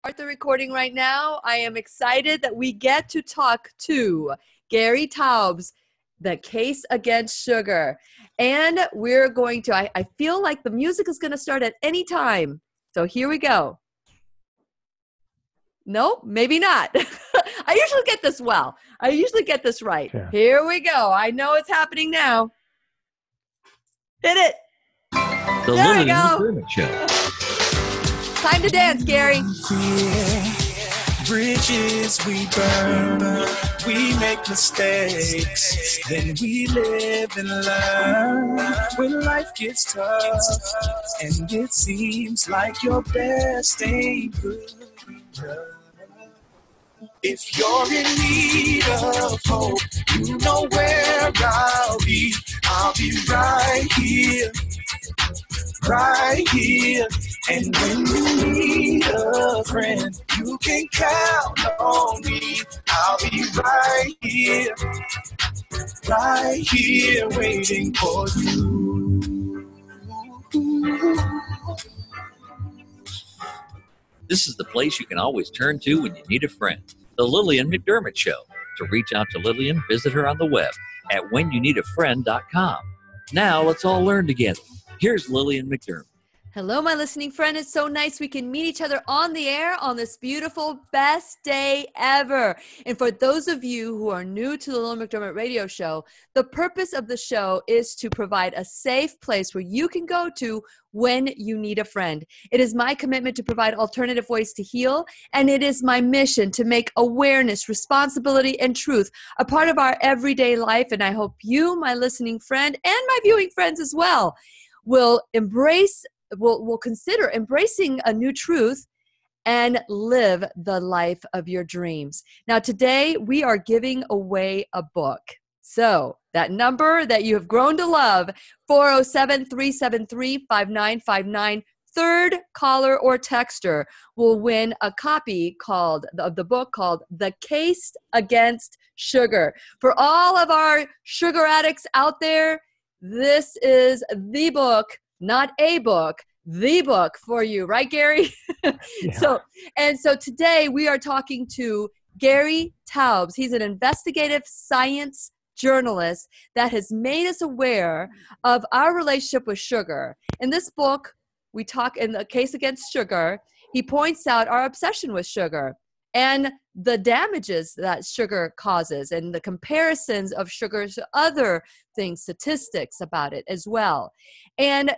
Start the recording right now. I am excited that we get to talk to Gary Taubes, the case against sugar. And we're going to, I feel like the music is going to start at any time. So here we go. No, maybe not. I usually get this well. I usually get this right. Yeah. Here we go. I know it's happening now. Hit it. The There we Lillian go. McDermott Show. Time to dance, Gary. Yeah. Bridges we burn, we make mistakes, then we live and learn. When life gets tough and it seems like your best ain't good enough. If you're in need of hope, you know where I'll be. I'll be right here. Right here, and when you need a friend, you can count on me. I'll be right here, waiting for you. This is the place you can always turn to when you need a friend. The Lillian McDermott Show. To reach out to Lillian, visit her on the web at whenyouneedafriend.com. Now let's all learn together. Here's Lillian McDermott. Hello, my listening friend. It's so nice we can meet each other on the air on this beautiful best day ever. And for those of you who are new to the Lillian McDermott radio show, the purpose of the show is to provide a safe place where you can go to when you need a friend. It is my commitment to provide alternative ways to heal, and it is my mission to make awareness, responsibility, and truth a part of our everyday life. And I hope you, my listening friend, and my viewing friends as well, will consider embracing a new truth and live the life of your dreams. Now, today we are giving away a book. So that number that you have grown to love, 407-373-5959, third caller or texter will win a copy of the book called The Case Against Sugar. For all of our sugar addicts out there, this is the book, not a book, the book for you, right, Gary? Yeah. So today we are talking to Gary Taubes. He's an investigative science journalist that has made us aware of our relationship with sugar. In this book, we talk in The Case Against Sugar. He points out our obsession with sugar and the damages that sugar causes and the comparisons of sugar to other things, statistics about it as well. And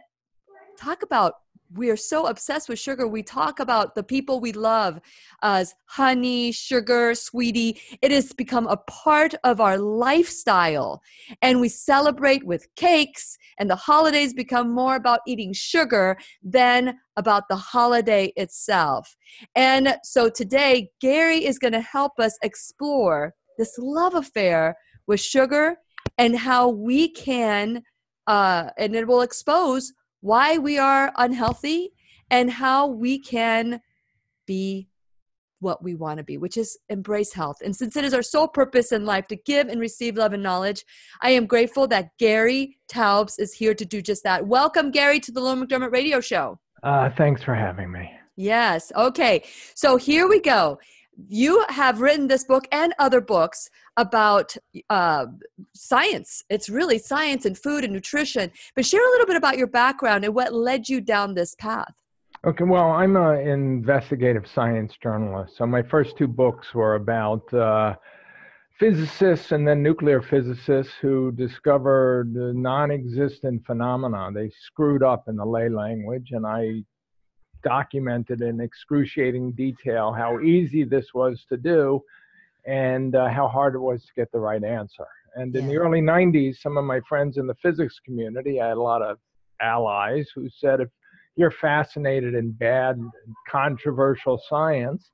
talk about, we are so obsessed with sugar. We talk about the people we love as honey, sugar, sweetie. It has become a part of our lifestyle. And we celebrate with cakes, and the holidays become more about eating sugar than about the holiday itself. And so today, Gary is going to help us explore this love affair with sugar and how we can, and it will expose why we are unhealthy and how we can be what we want to be, which is embrace health. And since it is our sole purpose in life to give and receive love and knowledge, I am grateful that Gary Taubes is here to do just that. Welcome, Gary, to the Lillian McDermott radio show. Thanks for having me. Yes. Okay. So here we go. You have written this book and other books about science. It's really science and food and nutrition. But share a little bit about your background and what led you down this path. Okay, well, I'm an investigative science journalist. So my first two books were about physicists and then nuclear physicists who discovered non-existent phenomena. They screwed up in the lay language, and I documented in excruciating detail how easy this was to do and how hard it was to get the right answer. And in the early 90s, some of my friends in the physics community, I had a lot of allies who said, if you're fascinated in bad, controversial science,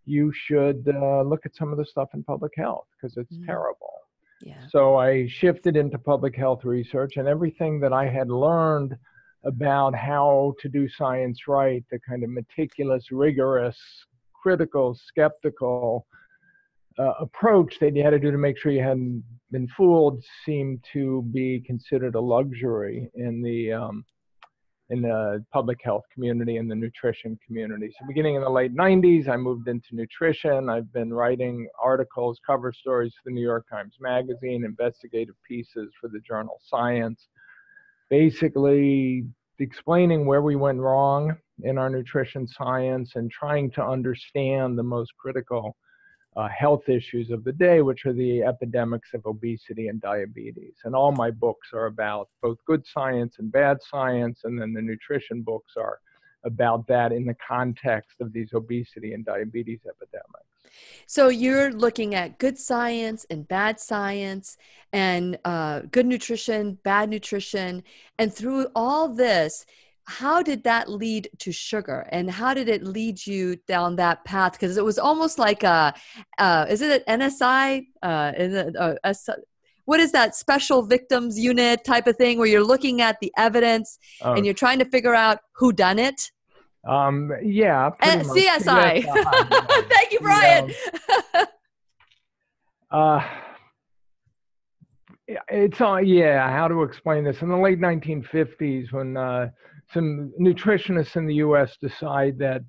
you should look at some of the stuff in public health because it's terrible. Yeah. So I shifted into public health research, and everything that I had learned about how to do science right, the kind of meticulous, rigorous, critical, skeptical approach that you had to do to make sure you hadn't been fooled seemed to be considered a luxury in the in the public health community and the nutrition community. So beginning in the late 90s, I moved into nutrition. I've been writing articles, cover stories for the New York Times Magazine, investigative pieces for the journal Science, basically explaining where we went wrong in our nutrition science and trying to understand the most critical health issues of the day, which are the epidemics of obesity and diabetes. And all my books are about both good science and bad science, and then the nutrition books are about that in the context of these obesity and diabetes epidemics. So you're looking at good science and bad science and good nutrition, bad nutrition. And through all this, how did that lead to sugar? And how did it lead you down that path? Because it was almost like is it an NSI? What is that, special victims unit type of thing where you're looking at the evidence and you're trying to figure out who done it? Yeah, pretty much. CSI. Thank you, Brian. It's how to explain this? In the late 1950s, when some nutritionists in the U.S. decide that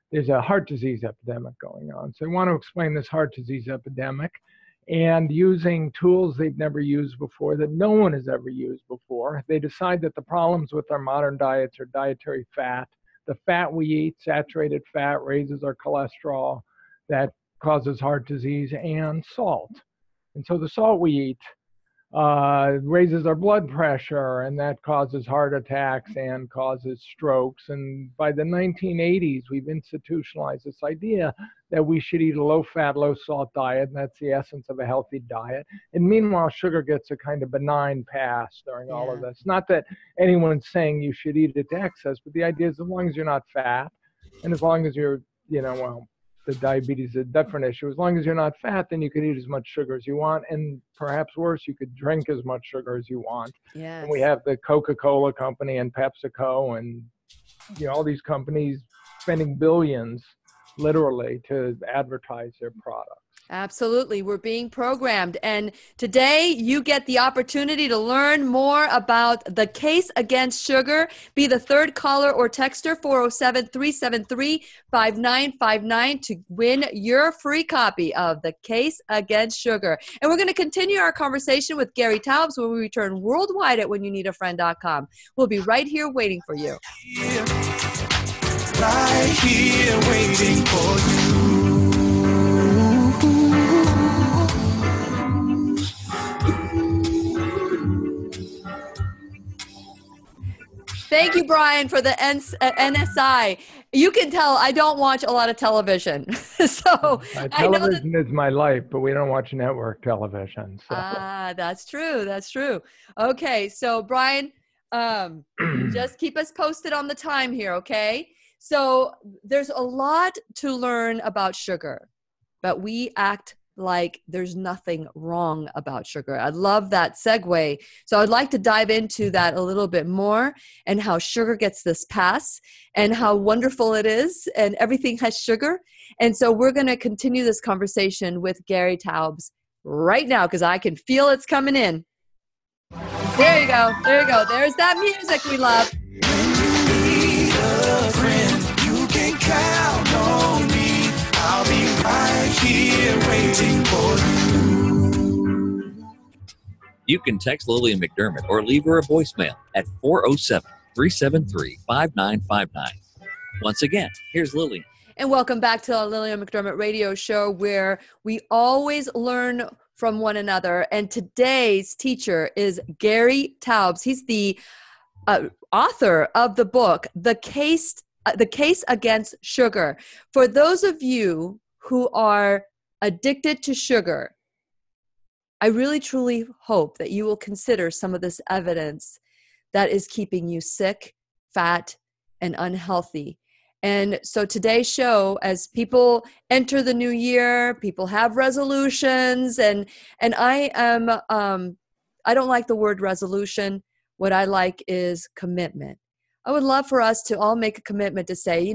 there's a heart disease epidemic going on. So they want to explain this heart disease epidemic, and using tools they've never used before, that no one has ever used before, they decide that the problems with our modern diets are dietary fat. The fat we eat, saturated fat, raises our cholesterol, that causes heart disease, and salt. And so the salt we eat raises our blood pressure, and that causes heart attacks and causes strokes. And by the 1980s, we've institutionalized this idea that we should eat a low-fat, low-salt diet, and that's the essence of a healthy diet. And meanwhile, sugar gets a kind of benign pass during all of this. Not that anyone's saying you should eat it to excess, but the idea is as long as you're not fat, and as long as you're, the diabetes is a different issue. As long as you're not fat, then you can eat as much sugar as you want, and perhaps worse, you could drink as much sugar as you want. Yes. And we have the Coca-Cola company and PepsiCo and all these companies spending billions, literally, to advertise their products. Absolutely. We're being programmed. And today you get the opportunity to learn more about the case against sugar. Be the third caller or texter, 407-373-5959, to win your free copy of The Case Against Sugar. And we're going to continue our conversation with Gary Taubes when we return worldwide at whenyounneedafriend.com. We'll be right here waiting for you. Right here waiting for you. Thank you, Brian, for the NSI. You can tell I don't watch a lot of television. So television is my life, but we don't watch network television. So. That's true. That's true. Okay. So Brian, just keep us posted on the time here. Okay. So there's a lot to learn about sugar, but we act like there's nothing wrong about sugar. I love that segue. So I'd like to dive into that a little bit more, and how sugar gets this pass and how wonderful it is, and everything has sugar. And so we're going to continue this conversation with Gary Taubes right now, because I can feel it's coming in. There you go. There you go. There's that music we love. When you need a friend, you can count on me. I'll be right here waiting for you. You can text Lillian McDermott or leave her a voicemail at 407-373-5959. Once again, here's Lillian. And welcome back to the Lillian McDermott radio show, where we always learn from one another. And today's teacher is Gary Taubes. He's the author of the book, The Case Against Sugar. For those of you who are addicted to sugar, I really truly hope that you will consider some of this evidence that is keeping you sick, fat, and unhealthy. And so today's show, as people enter the new year, people have resolutions, and I am, I don't like the word resolution. What I like is commitment. I would love for us to all make a commitment to say,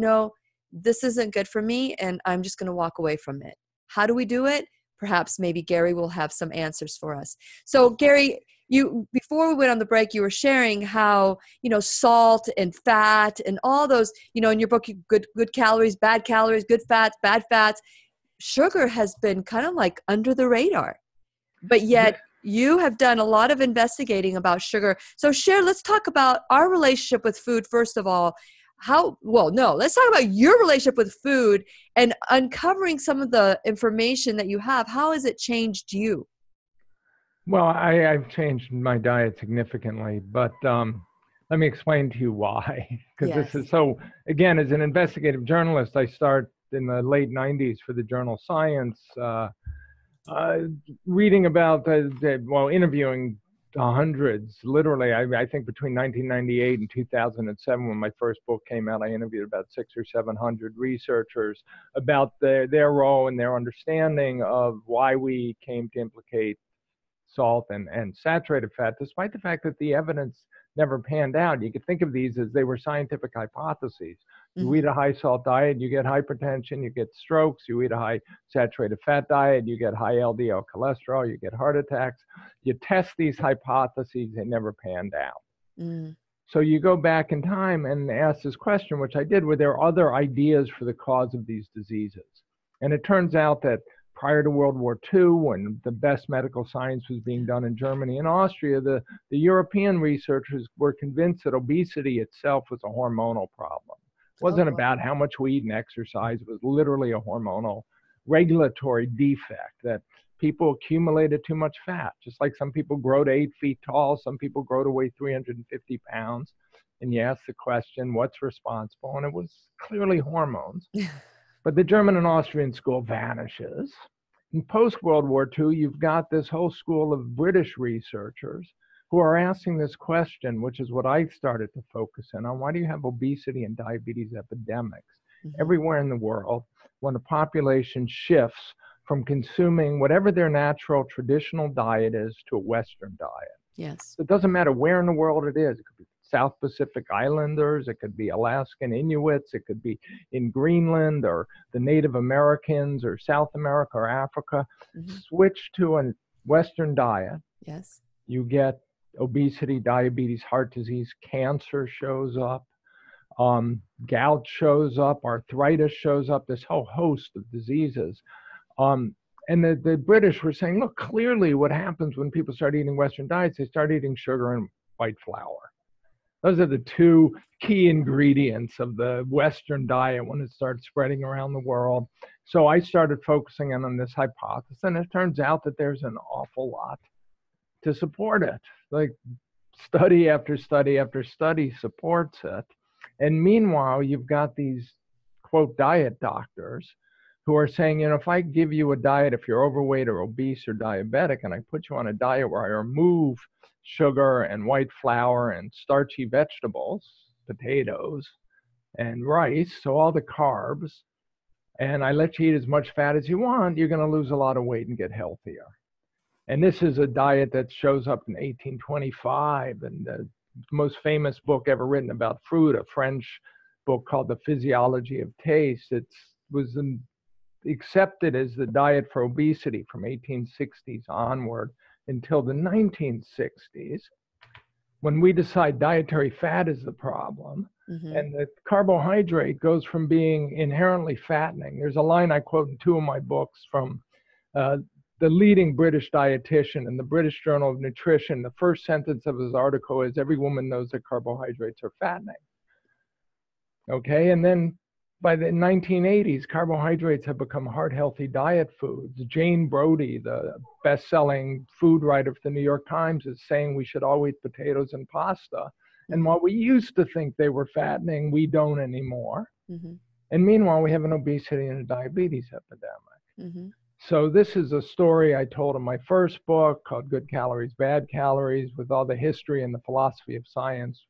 this isn't good for me, and I'm just going to walk away from it. How do we do it? Perhaps maybe Gary will have some answers for us. So Gary, you, before we went on the break, you were sharing how, salt and fat and all those, in your book, good calories, good fats, bad fats. Sugar has been kind of like under the radar, but yet you have done a lot of investigating about sugar. So let's talk about our relationship with food. First of all, let's talk about your relationship with food and uncovering some of the information that you have. How has it changed you? Well, I've changed my diet significantly, but let me explain to you why. Because Yes. this is so, again, as an investigative journalist, I start in the late 90s for the journal Science, reading about, interviewing hundreds, literally, I think between 1998 and 2007, when my first book came out, I interviewed about 600 or 700 researchers about their role and their understanding of why we came to implicate salt and saturated fat, despite the fact that the evidence never panned out. You could think of these as they were scientific hypotheses. You eat a high salt diet, you get hypertension, you get strokes. You eat a high saturated fat diet, you get high LDL cholesterol, you get heart attacks. You test these hypotheses, they never panned out. So you go back in time and ask this question, which I did, were there other ideas for the cause of these diseases? And it turns out that prior to World War II, when the best medical science was being done in Germany and Austria, the European researchers were convinced that obesity itself was a hormonal problem. It wasn't about how much we eat and exercise. It was literally a hormonal regulatory defect, that people accumulated too much fat. Just like some people grow to 8 feet tall, some people grow to weigh 350 pounds. And you ask the question, what's responsible? And it was clearly hormones. But the German and Austrian school vanishes. In post-World War II, you've got this whole school of British researchers who are asking this question, which is what I started to focus in on. Why do you have obesity and diabetes epidemics everywhere in the world when the population shifts from consuming whatever their natural traditional diet is to a Western diet? Yes. So it doesn't matter where in the world it is. It could be South Pacific Islanders, it could be Alaskan Inuits, it could be in Greenland or the Native Americans or South America or Africa. Switch to a Western diet. Yes. You get obesity, diabetes, heart disease, cancer shows up, gout shows up, arthritis shows up, this whole host of diseases. And the British were saying, look, clearly what happens when people start eating Western diets, they start eating sugar and white flour. Those are the two key ingredients of the Western diet when it started spreading around the world. So I started focusing on this hypothesis, and it turns out that there's an awful lot to support it. Like study after study after study supports it. And meanwhile, you've got these, quote, diet doctors who are saying, if I give you a diet, if you're overweight or obese or diabetic, and I put you on a diet where I remove sugar and white flour and starchy vegetables, potatoes and rice, so all the carbs, and I let you eat as much fat as you want, you're going to lose a lot of weight and get healthier. And this is a diet that shows up in 1825, and the most famous book ever written about fruit, a French book called The Physiology of Taste. It was accepted as the diet for obesity from 1860s onward until the 1960s, when we decide dietary fat is the problem, and the carbohydrate goes from being inherently fattening. There's a line I quote in 2 of my books from the leading British dietitian in the British Journal of Nutrition. The first sentence of his article is, every woman knows that carbohydrates are fattening. Okay, and then by the 1980s, carbohydrates have become heart-healthy diet foods. Jane Brody, the best-selling food writer for the New York Times, is saying we should all eat potatoes and pasta. And while we used to think they were fattening, we don't anymore. And meanwhile, we have an obesity and a diabetes epidemic. So this is a story I told in my first book called Good Calories, Bad Calories, with all the history and the philosophy of science.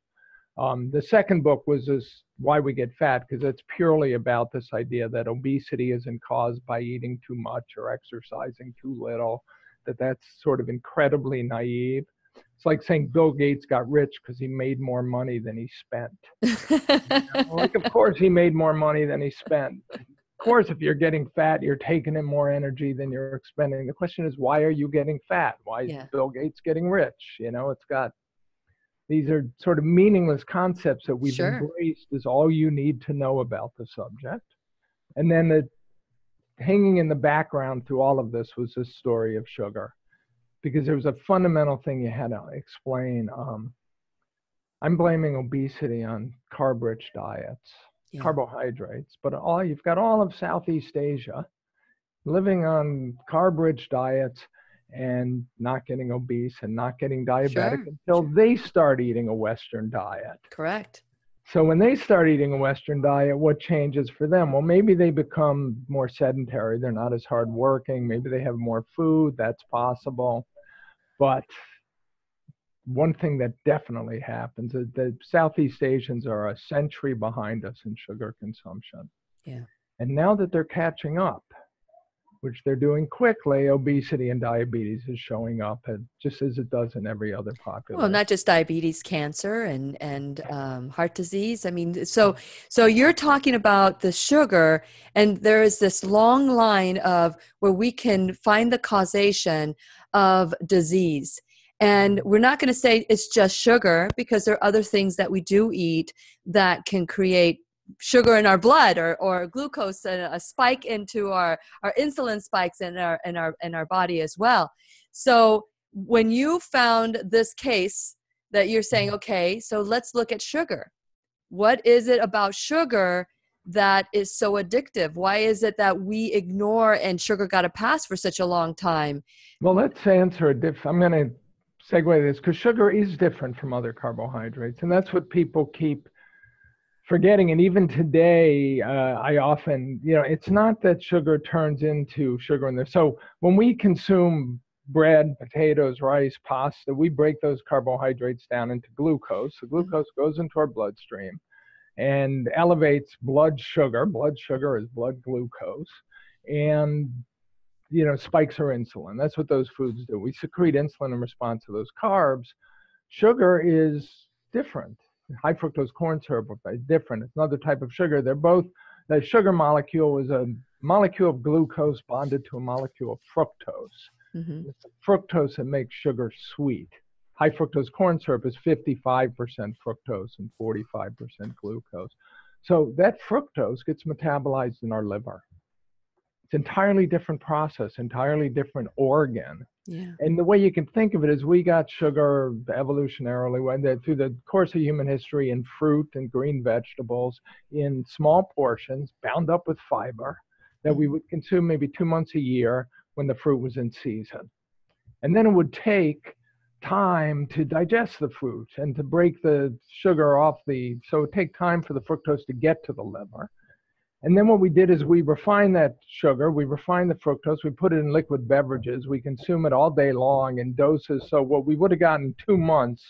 The second book was Why We Get Fat, because it's purely about this idea that obesity isn't caused by eating too much or exercising too little, that's sort of incredibly naive. It's like saying Bill Gates got rich because he made more money than he spent. Like, of course he made more money than he spent. course, if you're getting fat, you're taking in more energy than you're expending. The question is, why are you getting fat? Why is Bill Gates getting rich? These are sort of meaningless concepts that we've embraced as all you need to know about the subject. And then hanging in the background through all of this was this story of sugar, because there was a fundamental thing you had to explain. I'm blaming obesity on carb-rich diets, carbohydrates, but you've got all of Southeast Asia living on carb-rich diets and not getting obese and not getting diabetic until they start eating a Western diet. Correct. So when they start eating a Western diet, what changes for them? Well, maybe they become more sedentary. They're not as hardworking. Maybe they have more food. That's possible. But one thing that definitely happens is that Southeast Asians are a century behind us in sugar consumption. Yeah. And now that they're catching up, which they're doing quickly, obesity and diabetes is showing up just as it does in every other population. Well, not just diabetes, cancer and heart disease. I mean, so you're talking about the sugar, and there is this long line of where we can find the causation of disease. And we're not going to say it's just sugar, because there are other things that we do eat that can create sugar in our blood or glucose and a spike into our insulin spikes in our body as well. So when you found this case that you're saying, okay, so let's look at sugar. What is it about sugar that is so addictive? Why is it that we ignore and sugar got a pass for such a long time? Well, let's answer I'm going to segue this, because sugar is different from other carbohydrates, and that's what people keep forgetting. And even today, I often, it's not that sugar turns into sugar in there. So when we consume bread, potatoes, rice, pasta, we break those carbohydrates down into glucose. The glucose goes into our bloodstream and elevates blood sugar. Blood sugar is blood glucose. And spikes our insulin. That's what those foods do. We secrete insulin in response to those carbs. Sugar is different. High fructose corn syrup is different. It's another type of sugar. The sugar molecule is a molecule of glucose bonded to a molecule of fructose. Mm-hmm. It's the fructose that makes sugar sweet. High fructose corn syrup is 55% fructose and 45% glucose. So that fructose gets metabolized in our liver. It's an entirely different process, entirely different organ. Yeah. And the way you can think of it is we got sugar evolutionarily through the course of human history in fruit and green vegetables in small portions, bound up with fiber, that we would consume maybe 2 months a year when the fruit was in season. And then it would take time to digest the fruit and to break the sugar off so it would take time for the fructose to get to the liver. And then what we did is we refined that sugar, we refined the fructose, we put it in liquid beverages, we consume it all day long in doses. So what we would have gotten in 2 months,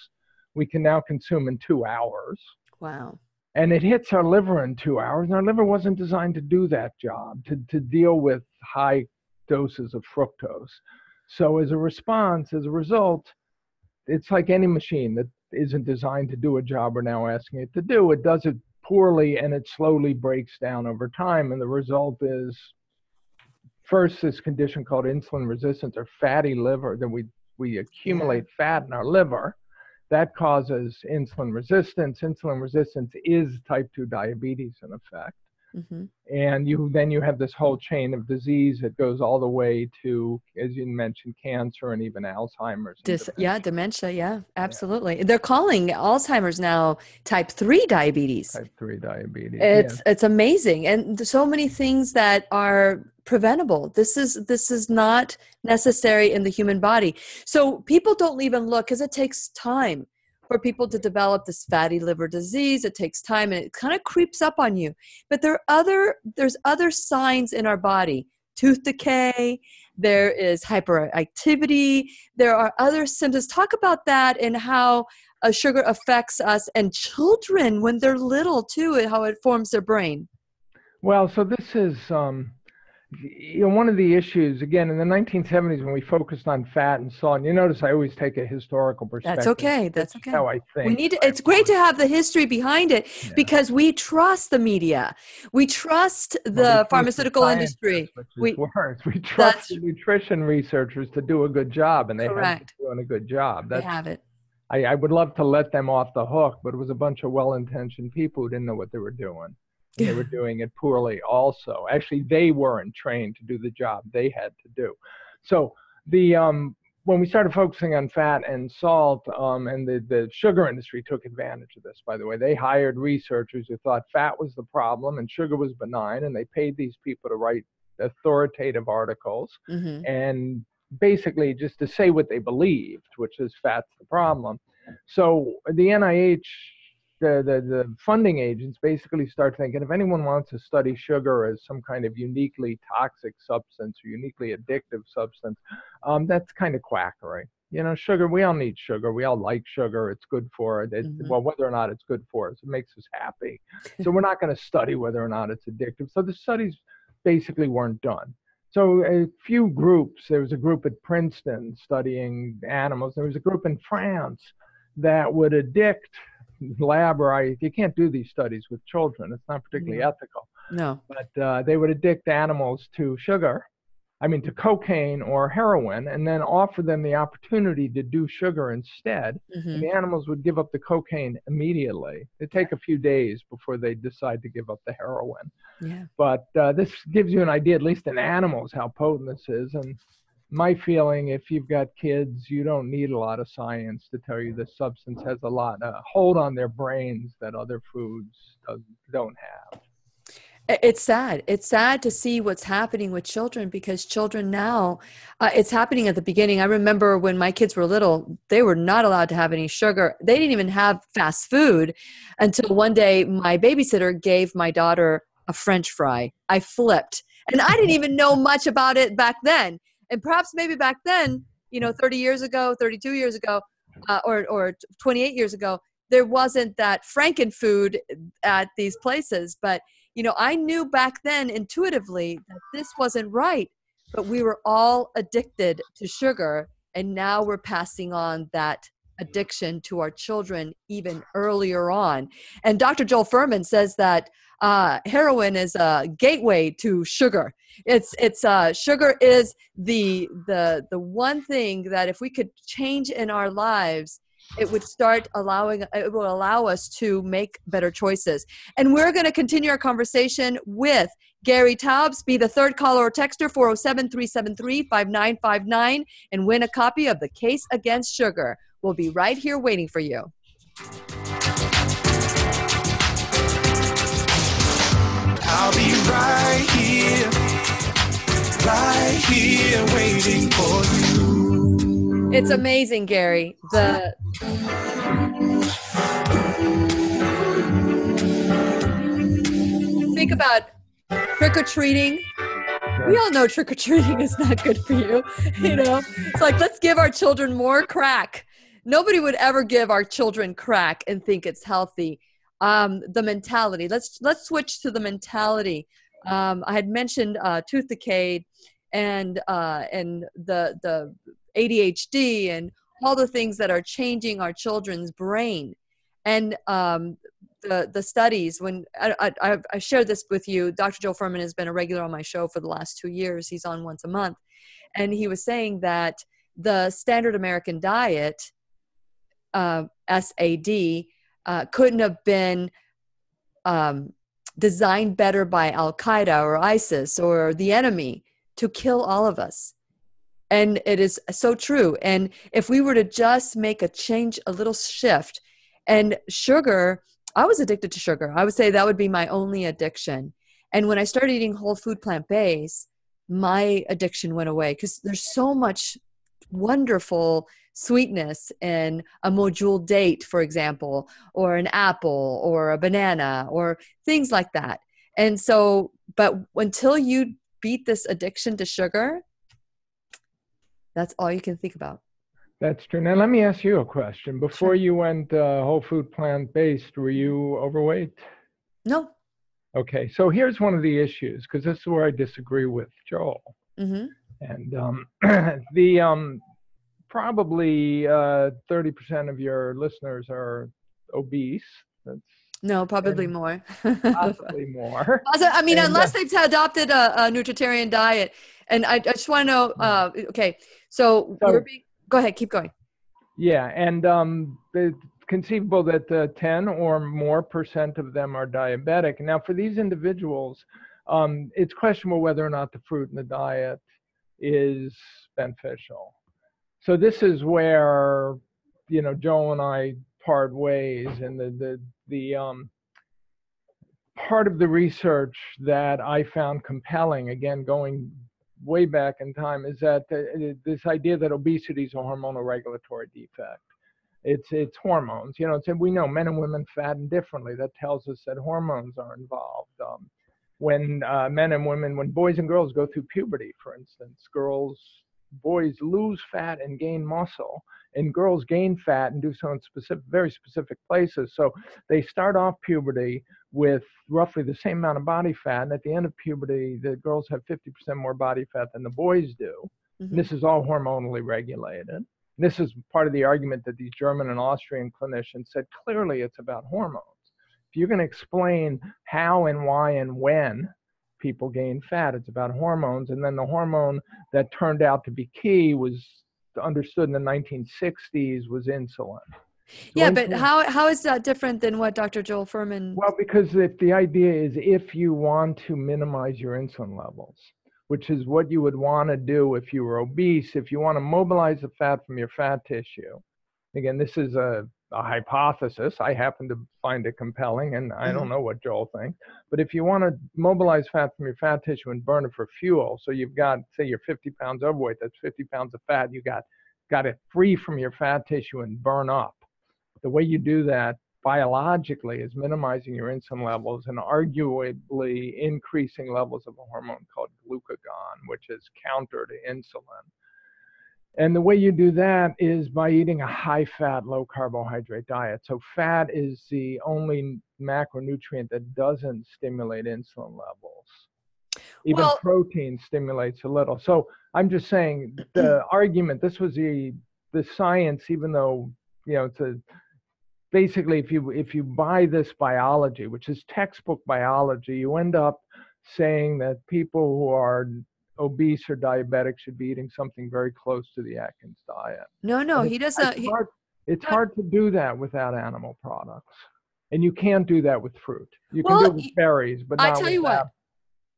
we can now consume in 2 hours. Wow. And it hits our liver in 2 hours. And our liver wasn't designed to do that job, to deal with high doses of fructose. So as a result, it's like any machine that isn't designed to do a job we're now asking it to do. It does it poorly, and it slowly breaks down over time. And the result is, first, this condition called insulin resistance, or fatty liver, that we accumulate fat in our liver. That causes insulin resistance. Insulin resistance is type 2 diabetes in effect. Mm-hmm. And you have this whole chain of disease that goes all the way to, as you mentioned, cancer and even Alzheimer's. Dementia. Yeah, absolutely. Yeah. They're calling Alzheimer's now type 3 diabetes. Type 3 diabetes. It's amazing. And so many things that are preventable. This is not necessary in the human body. So people don't even look, because it takes time for people to develop this fatty liver disease. It takes time, and it kind of creeps up on you. But there's other signs in our body. Tooth decay, there is hyperactivity, there are other symptoms. Talk about that and how sugar affects us and children when they're little too, and how it forms their brain. Well, so this is, one of the issues, again, in the 1970s when we focused on fat and salt, and you notice I always take a historical perspective. That's okay. That's okay. How I think. We need to, it's great to have the history behind it because we trust the media. We trust the pharmaceutical industry. Which is worse. We trust the nutrition researchers to do a good job, and they have been doing a good job. They have it. I would love to let them off the hook, but it was a bunch of well-intentioned people who didn't know what they were doing. They were doing it poorly also. Actually, they weren't trained to do the job they had to do. So when we started focusing on fat and salt, and the sugar industry took advantage of this, by the way. They hired researchers who thought fat was the problem and sugar was benign, and they paid these people to write authoritative articles and basically just to say what they believed, which is fat's the problem. So the NIH, the funding agents basically start thinking, if anyone wants to study sugar as some kind of uniquely toxic substance or uniquely addictive substance, that's kind of quackery. Sugar, we all need sugar. We all like sugar. It's good for it. Well, whether or not it's good for us, it makes us happy. So we're not going to study whether or not it's addictive. So the studies basically weren't done. So a few groups, there was a group at Princeton studying animals. There was a group in France that would addict you can't do these studies with children. It's not particularly ethical. No. But they would addict animals to to cocaine or heroin, and then offer them the opportunity to do sugar instead. And the animals would give up the cocaine immediately. It'd take a few days before they decide to give up the heroin. Yeah. But this gives you an idea, at least in animals, how potent this is. And my feeling, if you've got kids, you don't need a lot of science to tell you this substance has a lot of hold on their brains that other foods don't have. It's sad. It's sad to see what's happening with children, because children now, it's happening at the beginning. I remember when my kids were little, they were not allowed to have any sugar. They didn't even have fast food until one day my babysitter gave my daughter a French fry. I flipped. And I didn't even know much about it back then. And perhaps maybe back then, 30 years ago, 32 years ago, or 28 years ago, there wasn't that Frankenfood at these places. But, I knew back then intuitively that this wasn't right, but we were all addicted to sugar. And now we're passing on that addiction to our children even earlier on. And Dr. Joel Fuhrman says that heroin is a gateway to sugar. It's sugar is the one thing that if we could change in our lives, it will allow us to make better choices. And we're going to continue our conversation with Gary Taubes. Be the third caller or texter, 407-373-5959, and win a copy of The Case Against Sugar. We'll be right here waiting for you. I'll be right here waiting for you. It's amazing, Gary. Think about trick-or-treating. We all know trick-or-treating is not good for you. It's like, let's give our children more crack. Nobody would ever give our children crack and think it's healthy. The mentality. Let's switch to the mentality. I had mentioned tooth decay and the ADHD and all the things that are changing our children's brain. And the studies, when I shared this with you, Dr. Joe Fuhrman has been a regular on my show for the last 2 years. He's on once a month. And he was saying that the standard American diet, SAD, couldn't have been designed better by Al-Qaeda or ISIS or the enemy to kill all of us. And it is so true. And if we were to just make a change, a little shift, and sugar, I was addicted to sugar. I would say that would be my only addiction. And when I started eating whole food, plant-based, my addiction went away, because there's so much wonderful sweetness in a module date, for example, or an apple or a banana or things like that. And so, but until you beat this addiction to sugar, that's all you can think about. That's true. Now, let me ask you a question. Before you went whole food plant-based, were you overweight? No. Okay, so here's one of the issues, because this is where I disagree with Joel. Mm-hmm. And the probably 30% of your listeners are obese. That's No, probably more. possibly more. Also, I mean, And unless they've adopted a nutritarian diet. And I just want to know, okay, so go ahead, keep going. Yeah, and it's conceivable that 10 or more % of them are diabetic. Now, for these individuals, it's questionable whether or not the fruit in the diet is beneficial. So this is where, Joel and I part ways, and the part of the research that I found compelling, again, going way back in time, is that this idea that obesity is a hormonal regulatory defect. It's hormones. We know men and women fatten differently. That tells us that hormones are involved. When men and women, when boys and girls go through puberty, for instance, boys lose fat and gain muscle, and girls gain fat and do so in very specific places. So they start off puberty with roughly the same amount of body fat, and at the end of puberty, the girls have 50% more body fat than the boys do. Mm-hmm. This is all hormonally regulated. This is part of the argument that these German and Austrian clinicians said clearly it's about hormones. If you're going to explain how and why and when people gain fat, it's about hormones. And then the hormone that turned out to be key was understood in the 1960s was insulin. Yeah, but how is that different than what Dr. Joel Fuhrman? Well, because if the idea is if you want to minimize your insulin levels, which is what you would want to do if you were obese, if you want to mobilize the fat from your fat tissue. Again, this is a hypothesis. I happen to find it compelling, and I don't know what Joel thinks. But if you want to mobilize fat from your fat tissue and burn it for fuel, so you've got, say, you're 50 pounds overweight, that's 50 pounds of fat, you got it free from your fat tissue and burn up. The way you do that biologically is minimizing your insulin levels and arguably increasing levels of a hormone called glucagon, which is counter to insulin. And the way you do that is by eating a high-fat, low-carbohydrate diet. So fat is the only macronutrient that doesn't stimulate insulin levels. Even protein stimulates a little. So I'm just saying the argument, this was the science, even though, it's basically if you buy this biology, which is textbook biology, you end up saying that people who are obese or diabetic should be eating something very close to the Atkins diet. No, he doesn't. It's hard to do that without animal products, and you can't do that with fruit. You can do it with berries, but not I tell you what.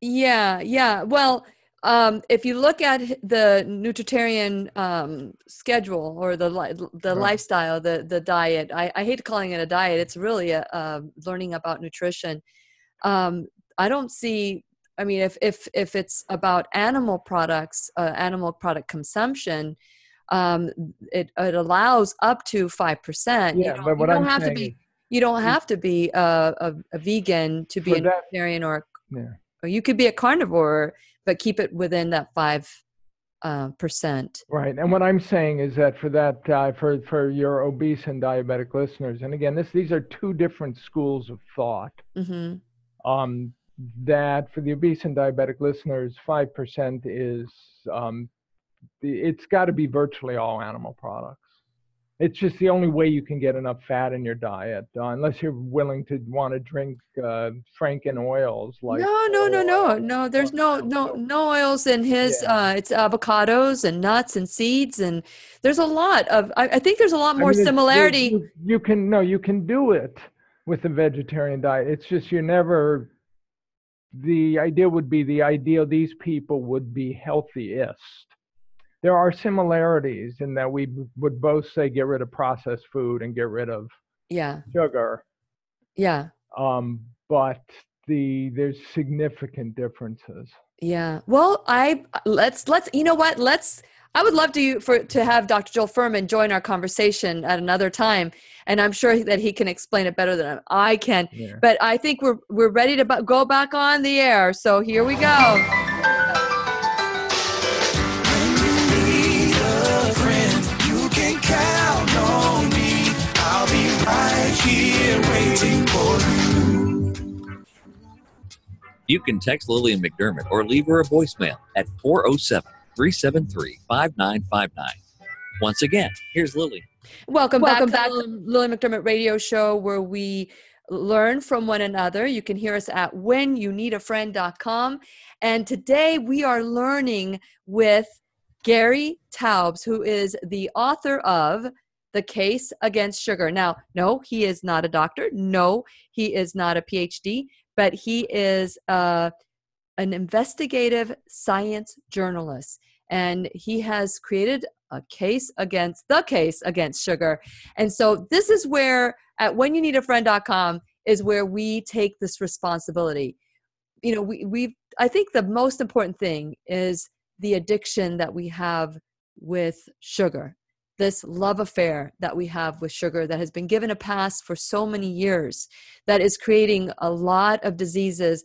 Yeah. Well, if you look at the nutritarian schedule or the lifestyle, the diet, I hate calling it a diet. It's really a learning about nutrition. I don't see. I mean, if it's about animal products, animal product consumption, it allows up to 5%. Yeah, but what I'm saying you don't have to be a vegan to be a vegetarian, or you could be a carnivore, but keep it within that 5%. Right, and what I'm saying is that for that, for your obese and diabetic listeners, and again, these are two different schools of thought. Mm-hmm. That for the obese and diabetic listeners, 5% is, it's got to be virtually all animal products. It's just the only way you can get enough fat in your diet, unless you're willing to want to drink Franken oils. Like no. There's no oils in his. It's avocados and nuts and seeds, and there's a lot of. I think there's a lot more similarity. You can do it with a vegetarian diet. It's just you're never. The idea would be these people would be healthiest. There are similarities in that we would both say get rid of processed food and get rid of sugar. Yeah. But there's significant differences. Yeah. Well, let's you know what? I would love to have Dr. Joel Fuhrman join our conversation at another time, and I'm sure that he can explain it better than I can. Yeah. But I think we're ready to go back on the air. So here we go. When you need a friend, you can count on me. I'll be right here waiting for you. You can text Lillian McDermott or leave her a voicemail at 407-373-5959. Once again, here's Lillian. Welcome back to the Lillian McDermott radio show, where we learn from one another. You can hear us at whenyouneedafriend.com. And today we are learning with Gary Taubes, who is the author of The Case Against Sugar. Now, no, he is not a doctor. No, he is not a PhD, but he is an investigative science journalist. And he has created the case against sugar. And so this is where at whenyouneedafriend.com is where we take this responsibility. You know, I think the most important thing is the addiction that we have with sugar, this love affair that we have with sugar that has been given a pass for so many years, that is creating a lot of diseases,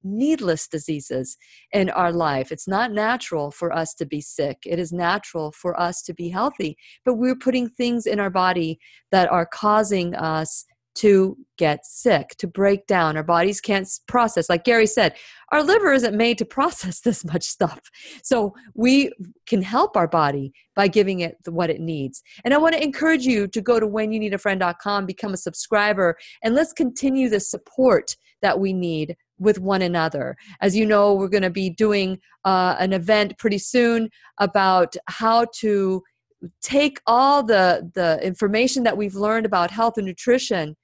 needless diseases in our life. It's not natural for us to be sick. It is natural for us to be healthy, but we're putting things in our body that are causing us to get sick, to break down. Our bodies can't process. Like Gary said, our liver isn't made to process this much stuff. So we can help our body by giving it what it needs. And I want to encourage you to go to whenyouneedafriend.com, become a subscriber, and let's continue the support that we need with one another. As you know, we're going to be doing an event pretty soon about how to take all the information that we've learned about health and nutrition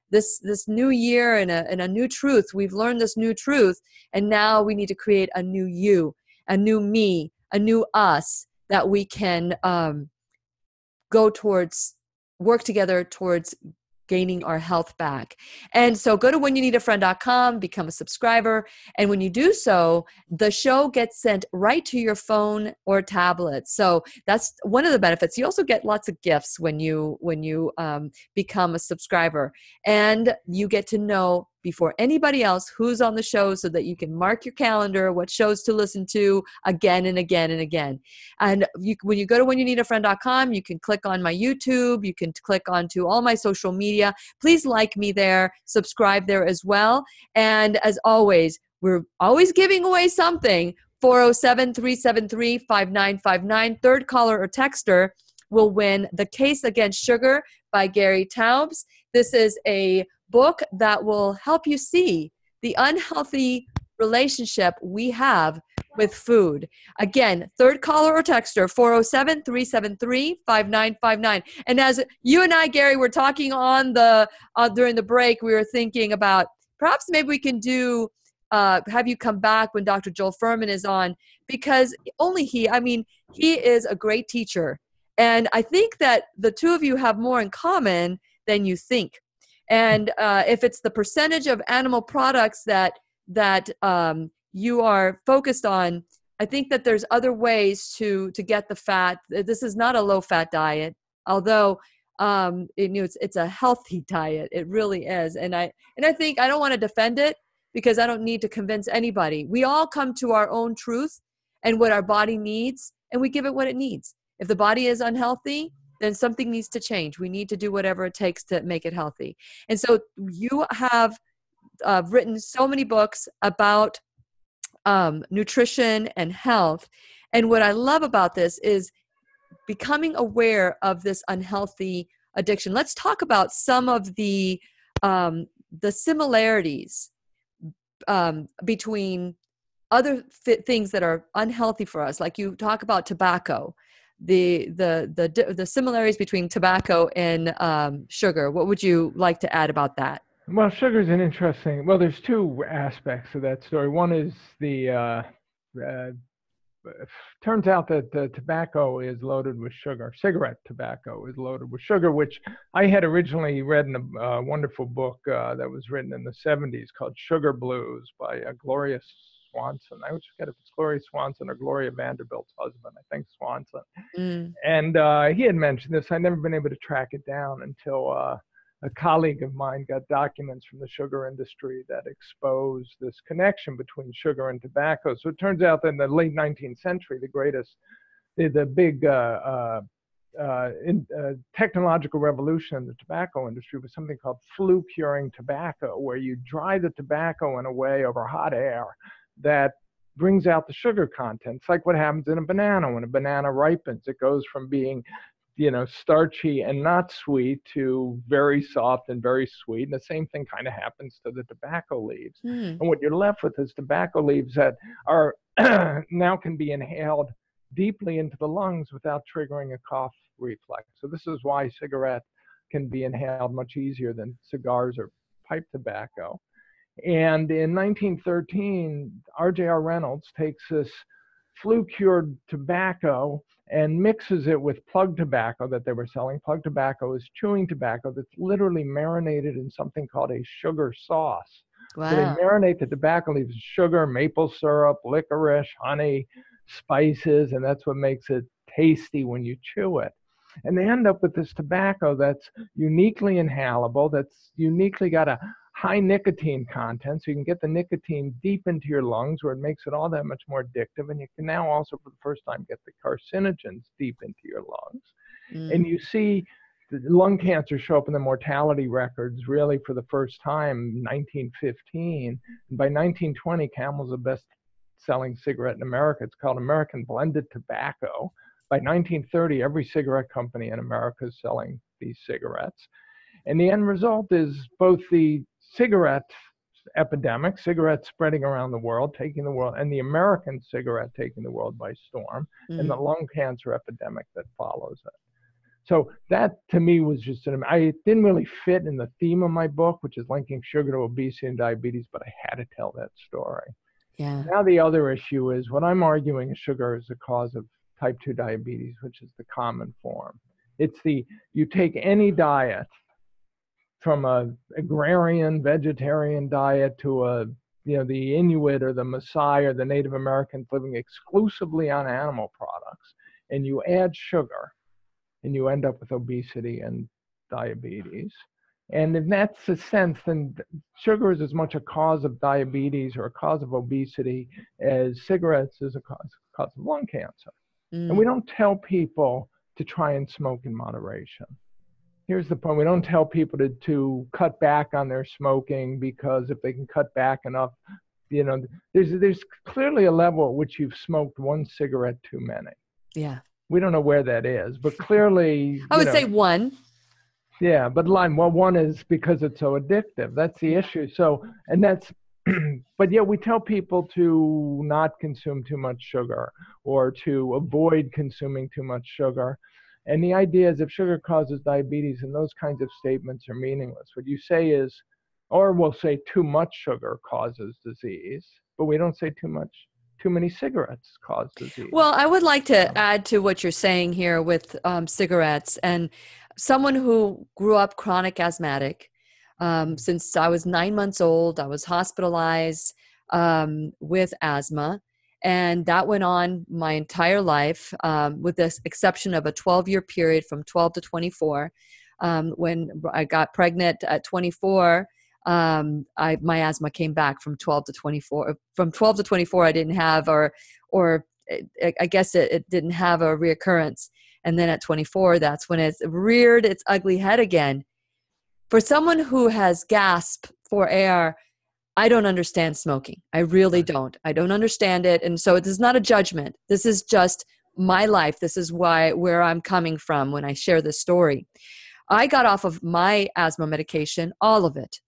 this new year and a new truth. We've learned this new truth, and now we need to create a new you, a new me, a new us that we can work together towards gaining our health back. And so go to whenyouneedafriend.com, become a subscriber. And when you do so, the show gets sent right to your phone or tablet. So that's one of the benefits. You also get lots of gifts when you become a subscriber, and you get to know before anybody else who's on the show, so that you can mark your calendar what shows to listen to again and again and again. And when you go to whenyouneedafriend.com, you can click on my YouTube, you can click onto all my social media. Please like me there, subscribe there as well. And as always, we're always giving away something. 407-373-5959. Third caller or texter will win The Case Against Sugar by Gary Taubes. This is a book that will help you see the unhealthy relationship we have with food. Again, third caller or texter, 407-373-5959. And as you and I, Gary, were talking on during the break, we were thinking about perhaps maybe we can do have you come back when Dr. Joel Furman is on, because he is a great teacher. And I think that the two of you have more in common than you think. And if it's the percentage of animal products that you are focused on, I think that there's other ways to get the fat. This is not a low-fat diet, although it's a healthy diet. It really is. And I think I don't want to defend it, because I don't need to convince anybody. We all come to our own truth and what our body needs, and we give it what it needs. If the body is unhealthy, then something needs to change. We need to do whatever it takes to make it healthy. And so you have written so many books about nutrition and health. And what I love about this is becoming aware of this unhealthy addiction. Let's talk about some of the similarities between other things that are unhealthy for us. Like you talk about tobacco, the similarities between tobacco and sugar. What would you like to add about that? Well, sugar is there's two aspects of that story. One is turns out that the tobacco is loaded with sugar. Cigarette tobacco is loaded with sugar, which I had originally read in a wonderful book that was written in the 70s called Sugar Blues by Gloria Swanson. I always forget if it's Gloria Swanson or Gloria Vanderbilt's husband. I think Swanson. And he had mentioned this. I'd never been able to track it down until a colleague of mine got documents from the sugar industry that exposed this connection between sugar and tobacco. So it turns out that in the late 19th century, the big technological revolution in the tobacco industry was something called flue curing tobacco, where you dry the tobacco in a way over hot air that brings out the sugar content. It's like what happens in a banana. When a banana ripens, it goes from being, starchy and not sweet to very soft and very sweet. And the same thing kind of happens to the tobacco leaves. And what you're left with is tobacco leaves that are now can be inhaled deeply into the lungs without triggering a cough reflex. So this is why cigarettes can be inhaled much easier than cigars or pipe tobacco. And in 1913, R.J.R. Reynolds takes this flue-cured tobacco and mixes it with plug tobacco that they were selling. Plug tobacco is chewing tobacco that's literally marinated in something called a sugar sauce. Wow. So they marinate the tobacco leaves with sugar, maple syrup, licorice, honey, spices, and that's what makes it tasty when you chew it. And they end up with this tobacco that's uniquely inhalable, that's uniquely got a high nicotine content, so you can get the nicotine deep into your lungs where it makes it all that much more addictive. And you can now also, for the first time, get the carcinogens deep into your lungs. And you see the lung cancer show up in the mortality records really for the first time in 1915. And by 1920, Camel's the best-selling cigarette in America. It's called American Blended Tobacco. By 1930, every cigarette company in America is selling these cigarettes. And the end result is both the cigarette epidemic, cigarettes spreading around the world, taking the world, and the American cigarette taking the world by storm, and the lung cancer epidemic that follows it. So that, to me, was just it didn't really fit in the theme of my book, which is linking sugar to obesity and diabetes, but I had to tell that story. Yeah. Now the other issue is what I'm arguing is sugar is the cause of type 2 diabetes, which is the common form. It's you take any diet, from a agrarian vegetarian diet to the Inuit or the Maasai or the Native Americans living exclusively on animal products, and you add sugar, and you end up with obesity and diabetes. And in that sense, then sugar is as much a cause of diabetes or a cause of obesity as cigarettes is a cause of lung cancer. And we don't tell people to try and smoke in moderation. Here's the point. We don't tell people to cut back on their smoking, because if they can cut back enough, there's clearly a level at which you've smoked one cigarette too many. Yeah. We don't know where that is, but clearly. I would say one. Yeah, but one is because it's so addictive. That's the issue. So, and that's, but yet we tell people to not consume too much sugar or to avoid consuming too much sugar. And the idea is if sugar causes diabetes, and those kinds of statements are meaningless. What you say is, or we'll say too much sugar causes disease, but we don't say too many cigarettes cause disease. Well, I would like to add to what you're saying here with cigarettes. And someone who grew up chronic asthmatic, since I was 9 months old, I was hospitalized with asthma. And that went on my entire life, with the exception of a 12-year period from 12 to 24. When I got pregnant at 24, my asthma came back from 12 to 24. From 12 to 24, I didn't have, or I guess it didn't have a reoccurrence. And then at 24, that's when it's reared its ugly head again. For someone who has gasped for air, I don't understand smoking. I really don't. I don't understand it. And so it is not a judgment. This is just my life. This is where I'm coming from when I share this story. I got off of my asthma medication, all of it,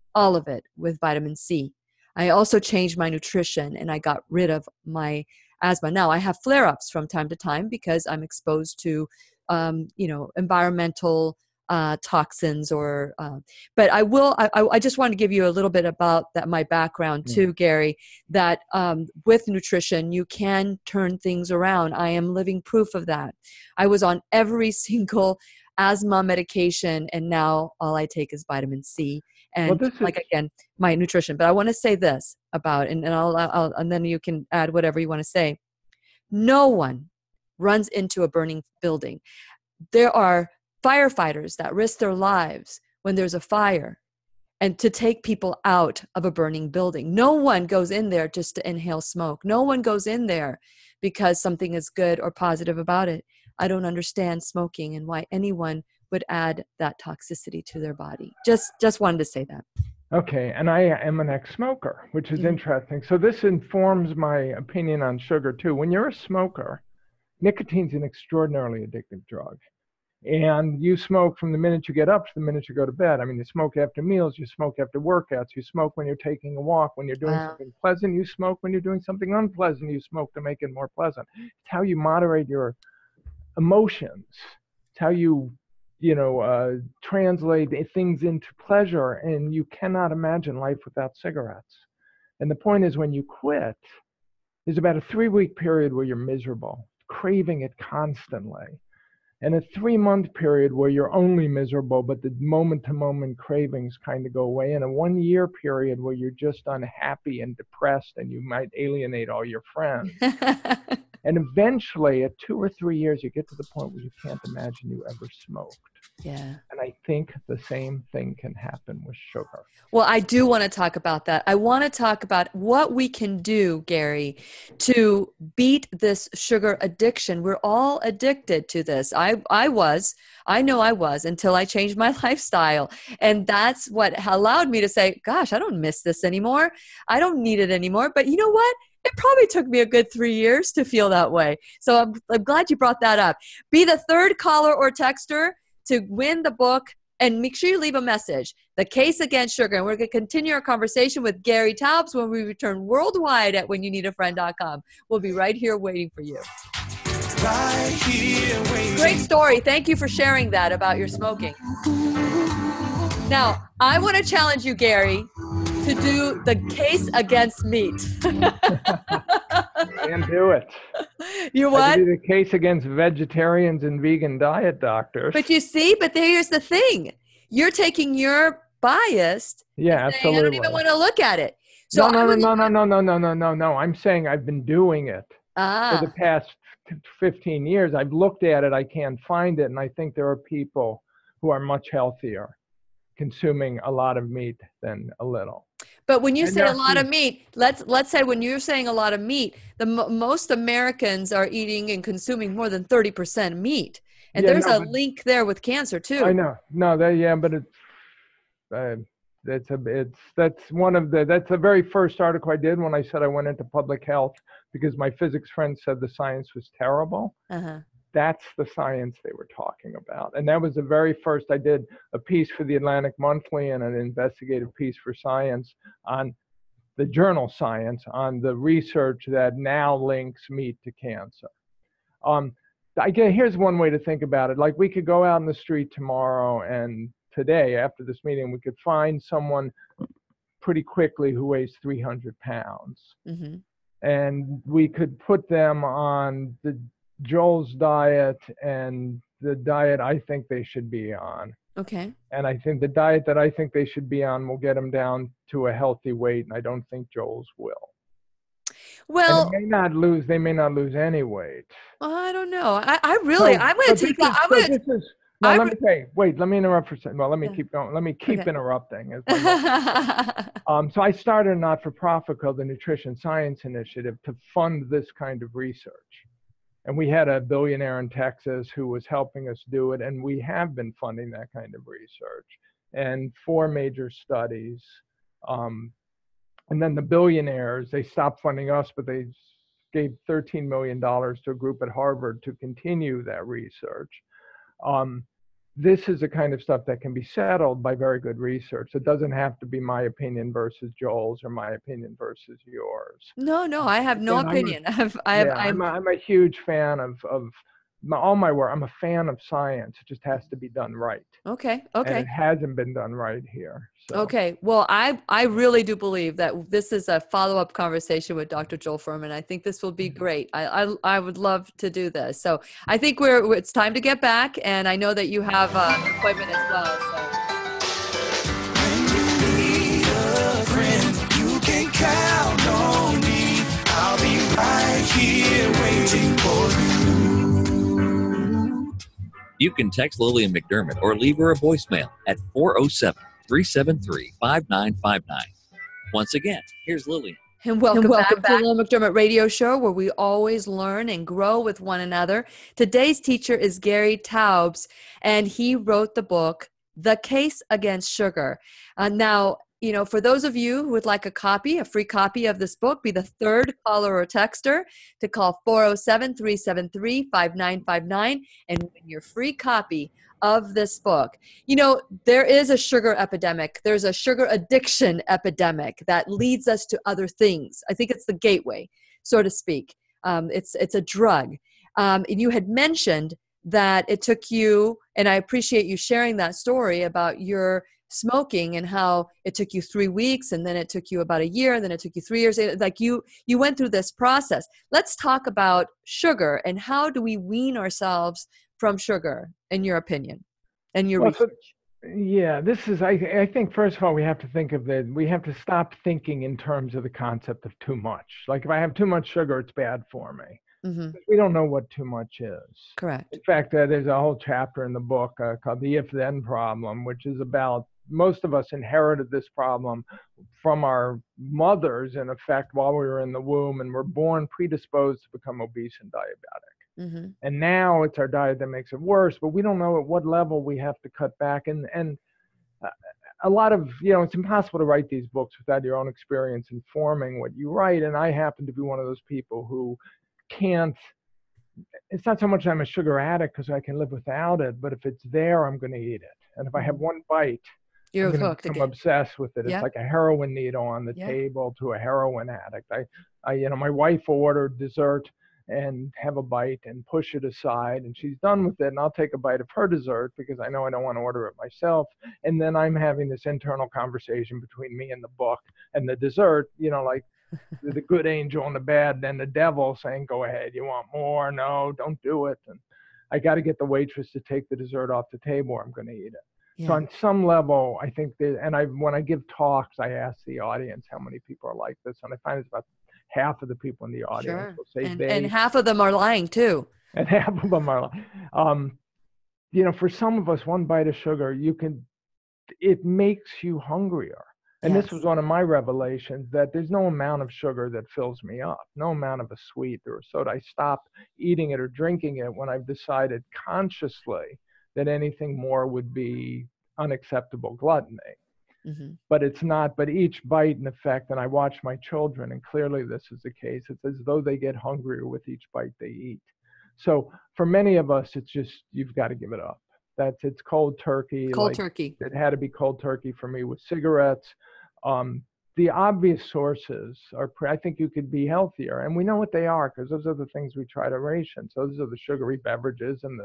with vitamin C. I also changed my nutrition, and I got rid of my asthma. Now I have flare-ups from time to time because I'm exposed to, environmental toxins but I just want to give you a little bit about my background too, Gary, that with nutrition, you can turn things around. I am living proof of that. I was on every single asthma medication, and now all I take is vitamin C and again, my nutrition. But I want to say this about, and I'll and then you can add whatever you want to say. No one runs into a burning building. There are firefighters that risk their lives when there's a fire and to take people out of a burning building. No one goes in there just to inhale smoke. No one goes in there because something is good or positive about it. I don't understand smoking and why anyone would add that toxicity to their body. Just wanted to say that. Okay, and I am an ex-smoker, which is interesting. So this informs my opinion on sugar too. When you're a smoker, nicotine's an extraordinarily addictive drug. And you smoke from the minute you get up to the minute you go to bed. I mean, you smoke after meals, you smoke after workouts, you smoke when you're taking a walk, when you're doing something pleasant, you smoke when you're doing something unpleasant, you smoke to make it more pleasant. It's how you moderate your emotions. It's how you translate things into pleasure, and you cannot imagine life without cigarettes. And the point is, when you quit, there's about a 3-week period where you're miserable, craving it constantly, and a 3-month period where you're only miserable, but the moment-to-moment cravings kind of go away, and a 1-year period where you're just unhappy and depressed, and you might alienate all your friends. And eventually, at 2 or 3 years, you get to the point where you can't imagine you ever smoked. Yeah. And I think the same thing can happen with sugar. Well, I do want to talk about that. I want to talk about what we can do, Gary, to beat this sugar addiction. We're all addicted to this. I know I was until I changed my lifestyle. And that's what allowed me to say, gosh, I don't miss this anymore. I don't need it anymore. But you know what? It probably took me a good 3 years to feel that way. So I'm glad you brought that up. Be the third caller or texter to win the book, and make sure you leave a message. The Case Against Sugar. And we're going to continue our conversation with Gary Taubes when we return worldwide at whenyounneedafriend.com. We'll be right here waiting for you. Right here waiting. Great story. Thank you for sharing that about your smoking. Now, I want to challenge you, Gary, to do the case against meat. Can't do it. You what? I can do the case against vegetarians and vegan diet doctors. But you see, here's the thing. You're taking your bias. Yeah, and saying, absolutely. I don't even want to look at it. So No. I'm saying I've been doing it for the past 15 years. I've looked at it. I can't find it. And I think there are people who are much healthier consuming a lot of meat than a little. But when you say a lot of meat, let's say when you're saying a lot of meat, most Americans are eating and consuming more than 30% meat, and there's a link there with cancer too. I know, but that's the very first article I did when I said I went into public health because my physics friend said the science was terrible. That's the science they were talking about. And that was the very first. I did a piece for the Atlantic Monthly and an investigative piece for Science on the journal Science on the research that now links meat to cancer. Here's one way to think about it. Like we could go out in the street tomorrow and today, after this meeting, we could find someone pretty quickly who weighs 300 pounds. And we could put them on Joel's diet and the diet I think they should be on. Okay. And I think the diet that I think they should be on will get them down to a healthy weight, and I don't think Joel's will. Well, and they may not lose any weight. I don't know. I'm going to take that. Let me say, wait, let me interrupt for a second. Well, let me keep going. Let me keep interrupting. So I started a not-for-profit called the Nutrition Science Initiative to fund this kind of research. And we had a billionaire in Texas who was helping us do it. And we have been funding that kind of research and 4 major studies. And then the billionaires, they stopped funding us, but they gave $13 million to a group at Harvard to continue that research. This is the kind of stuff that can be settled by very good research. It doesn't have to be my opinion versus Joel's or my opinion versus yours. No, I have no opinion. I'm a huge fan of all my work. I'm a fan of science. It just has to be done right. Okay. And it hasn't been done right here. So. Okay. Well, I really do believe that this is a follow-up conversation with Dr. Joel Fuhrman. I think this will be great. I would love to do this. So I think it's time to get back, and I know that you have an appointment as well. So. When you need a friend, you can count on me. I'll be right here waiting for you. You can text Lillian McDermott or leave her a voicemail at 407-373-5959. Once again, here's Lillian. And welcome back to the Lillian McDermott Radio Show, where we always learn and grow with one another. Today's teacher is Gary Taubes, and he wrote the book, The Case Against Sugar. Now, you know, for those of you who would like a copy, a free copy of this book, be the third caller or texter to call 407-373-5959 and win your free copy of this book. You know, there is a sugar epidemic. There's a sugar addiction epidemic that leads us to other things. I think it's the gateway, so to speak. It's a drug. And you had mentioned that it took you, and I appreciate you sharing that story about your smoking and how it took you 3 weeks, and then it took you about a year, and then it took you 3 years. Like you went through this process. Let's talk about sugar and how do we wean ourselves from sugar, in your opinion, and your research. Yeah, this is, I think, first of all, we have to think of it, we have to stop thinking in terms of the concept of too much. Like if I have too much sugar, it's bad for me. Mm-hmm. We don't know what too much is. Correct. In fact, there's a whole chapter in the book called the if-then problem, which is about most of us inherited this problem from our mothers, in effect, while we were in the womb, and were born predisposed to become obese and diabetic. Mm-hmm. And now it's our diet that makes it worse, but we don't know at what level we have to cut back. And a lot of, you know, it's impossible to write these books without your own experience informing what you write. And I happen to be one of those people who can't, it's not so much I'm a sugar addict because I can live without it, but if it's there, I'm going to eat it. And if I have one bite, You're hooked I'm again. obsessed with it. It's Yep. like a heroin needle on the Yep. table to a heroin addict. I, you know, my wife will order dessert and have a bite and push it aside, and she's done with it, and I'll take a bite of her dessert because I know I don't want to order it myself. And then I'm having this internal conversation between me and the book and the dessert, you know, like the good angel and the bad and the devil saying, go ahead, you want more? No, don't do it. And I got to get the waitress to take the dessert off the table or I'm going to eat it. Yeah. So on some level, I think that, and when I give talks, I ask the audience how many people are like this, and I find it's about half of the people in the audience will say and half of them are lying too. And half of them are lying. You know, for some of us, one bite of sugar, it makes you hungrier. And Yes. this was one of my revelations, that there's no amount of sugar that fills me up, no amount of a sweet or a soda. I stop eating it or drinking it when I've decided consciously that anything more would be unacceptable gluttony. Mm-hmm. But it's not, but each bite, in effect, and I watch my children, and clearly this is the case, it's as though they get hungrier with each bite they eat. So for many of us, it's just, you've got to give it up. It's cold turkey. Cold turkey. It had to be cold turkey for me with cigarettes. The obvious sources are, I think you could be healthier, and we know what they are because those are the things we try to ration. So those are the sugary beverages and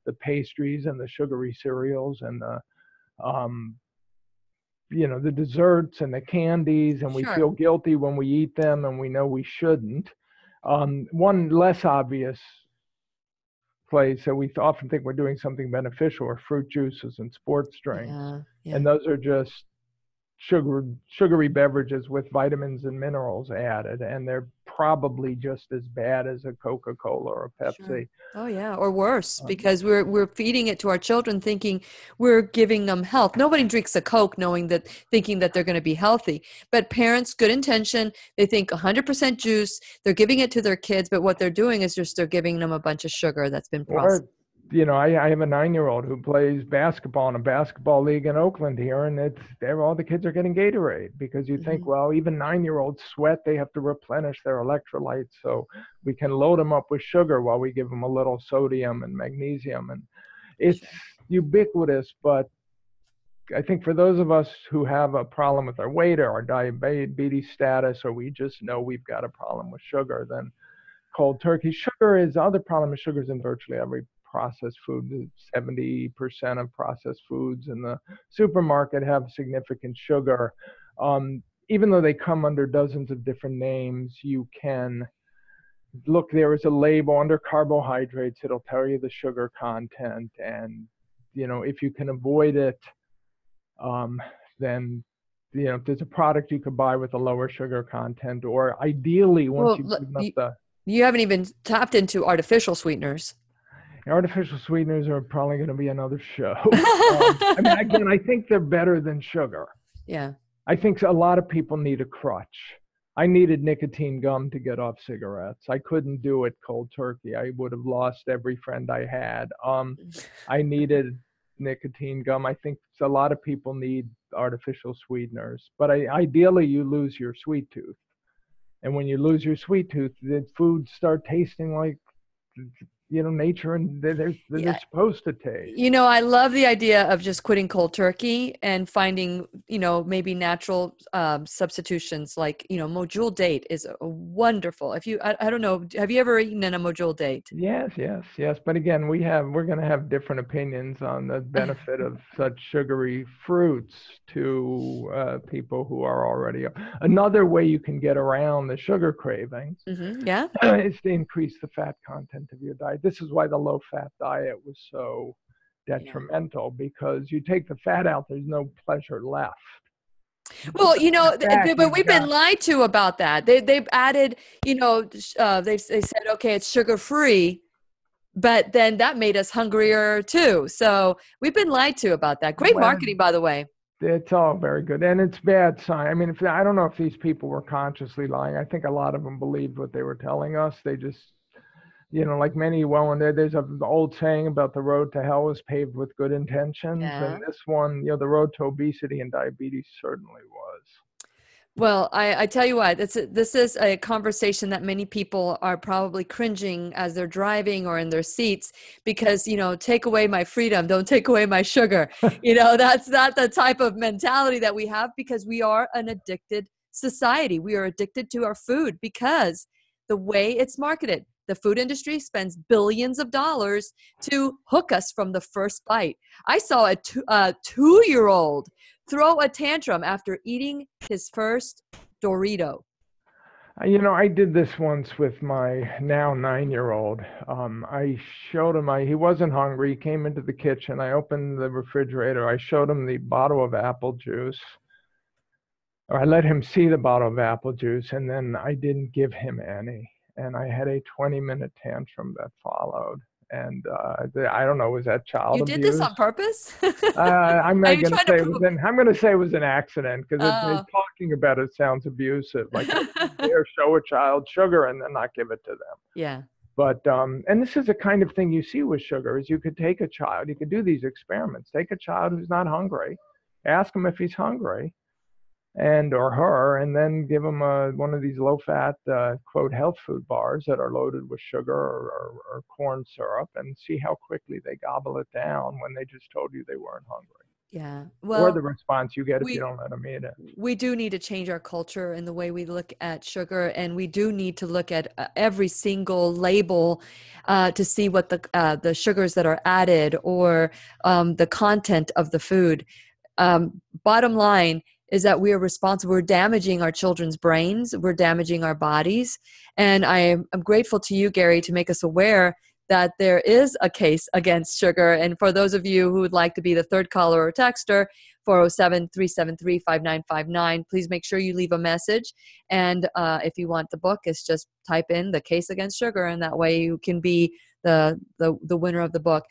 the pastries and the sugary cereals and the, you know, the desserts and the candies, and we Sure. feel guilty when we eat them, and we know we shouldn't. One less obvious place that we often think we're doing something beneficial are fruit juices and sports drinks. Yeah. And those are just sugary beverages with vitamins and minerals added, and they're probably just as bad as a Coca-Cola or a Pepsi. Sure. Oh yeah, or worse, because we're feeding it to our children thinking we're giving them health. Nobody drinks a Coke thinking that they're going to be healthy. But parents, good intention, they think 100% juice, they're giving it to their kids, but what they're doing is just they're giving them a bunch of sugar that's been processed. Or, you know, I have a 9-year-old who plays basketball in a basketball league in Oakland here, and all the kids are getting Gatorade because you think, well, even 9-year-olds sweat, they have to replenish their electrolytes, so we can load them up with sugar while we give them a little sodium and magnesium, and it's ubiquitous. But I think for those of us who have a problem with our weight or our diabetes status, or we just know we've got a problem with sugar, then cold turkey. The other problem is sugar is in virtually every processed food. 70% of processed foods in the supermarket have significant sugar. Even though they come under dozens of different names, you can look, there is a label under carbohydrates. It'll tell you the sugar content. And, you know, if you can avoid it, then, you know, if there's a product you could buy with a lower sugar content, or ideally once you've given up you haven't even tapped into artificial sweeteners. Artificial sweeteners are probably going to be another show. I mean, again, I think they're better than sugar. Yeah. I think a lot of people need a crutch. I needed nicotine gum to get off cigarettes. I couldn't do it cold turkey. I would have lost every friend I had. I needed nicotine gum. I think a lot of people need artificial sweeteners, but ideally you lose your sweet tooth. And when you lose your sweet tooth, the foods start tasting like, nature, and they're Yeah. supposed to taste. I love the idea of just quitting cold turkey and finding, maybe natural substitutions like, mojule date is a wonderful. I don't know, have you ever eaten in a mojule date? Yes. But again, we're going to have different opinions on the benefit of such sugary fruits to people who are already. Another way you can get around the sugar cravings Yeah. is to increase the fat content of your diet. This is why the low-fat diet was so detrimental, because you take the fat out, there's no pleasure left. Well, but we've been lied to about that. They've added, they said, okay, it's sugar free, but then that made us hungrier too. So we've been lied to about that. Great marketing, by the way. It's all very good, and it's bad science. I mean, I don't know if these people were consciously lying. I think a lot of them believed what they were telling us. They just, like many there's an old saying about the road to hell is paved with good intentions. Yeah. And this one, the road to obesity and diabetes certainly was. Well, I tell you what, this is a conversation that many people are probably cringing as they're driving or in their seats because, take away my freedom, don't take away my sugar. That's not the type of mentality that we have, because we are an addicted society. We are addicted to our food because the way it's marketed. The food industry spends billions of dollars to hook us from the first bite. I saw a 2-year-old throw a tantrum after eating his first Dorito. I did this once with my now 9-year-old. I showed him, he wasn't hungry. He came into the kitchen. I opened the refrigerator. I showed him the bottle of apple juice. Or I let him see the bottle of apple juice, and then I didn't give him any. And I had a 20-minute tantrum that followed. And I don't know, was that child abuse? You did this on purpose? I'm going to say it was an accident, because talking about it sounds abusive. Like, dare show a child sugar and then not give it to them. Yeah. But and this is the kind of thing you see with sugar, is you could take a child, you could do these experiments. Take a child who's not hungry, ask him if he's hungry, or her, and then give them one of these low-fat, quote, health food bars that are loaded with sugar or corn syrup, and see how quickly they gobble it down when they just told you they weren't hungry. Yeah. Well, or the response you get if you don't let them eat it. We do need to change our culture and the way we look at sugar, and we do need to look at every single label to see what the sugars that are added or the content of the food. Bottom line is that we are responsible. We're damaging our children's brains. We're damaging our bodies. And I'm grateful to you, Gary, to make us aware that there is a case against sugar. And for those of you who would like to be the third caller or texter, 407-373-5959, please make sure you leave a message. And if you want the book, it's just type in the case against sugar, and that way you can be the winner of the book.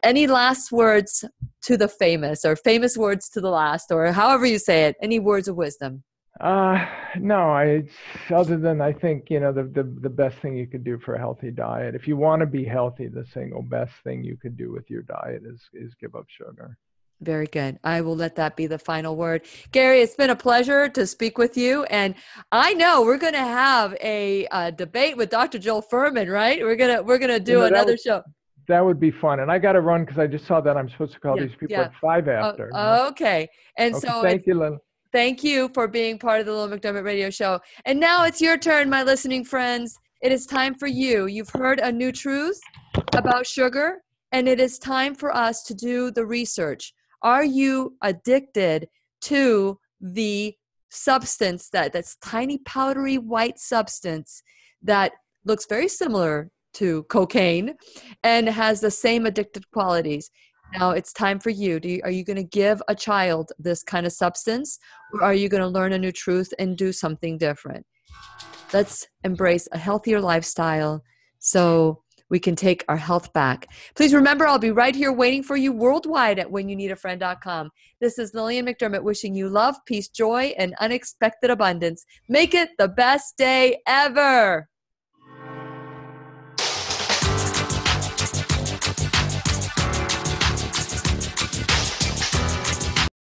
Any last words to the famous, or famous words to the last, or however you say it, any words of wisdom? No, other than I think, the best thing you could do for a healthy diet, if you want to be healthy, the single best thing you could do with your diet is give up sugar. Very good. I will let that be the final word. Gary, it's been a pleasure to speak with you. And I know we're going to have a debate with Dr. Joel Fuhrman, right? We're going to do another show. That would be fun. And I got to run because I just saw that I'm supposed to call these people at 5 after. Okay. And so thank you, Lil. Thank you for being part of the Lillian McDermott Radio Show. And now it's your turn, my listening friends. It is time for you. You've heard a new truth about sugar, and it is time for us to do the research. Are you addicted to the substance, that's tiny powdery white substance that looks very similar to cocaine and has the same addictive qualities? Now it's time for you. Are you going to give a child this kind of substance, or are you going to learn a new truth and do something different? Let's embrace a healthier lifestyle so we can take our health back. Please remember, I'll be right here waiting for you worldwide at whenyouneedafriend.com. This is Lillian McDermott wishing you love, peace, joy, and unexpected abundance. Make it the best day ever.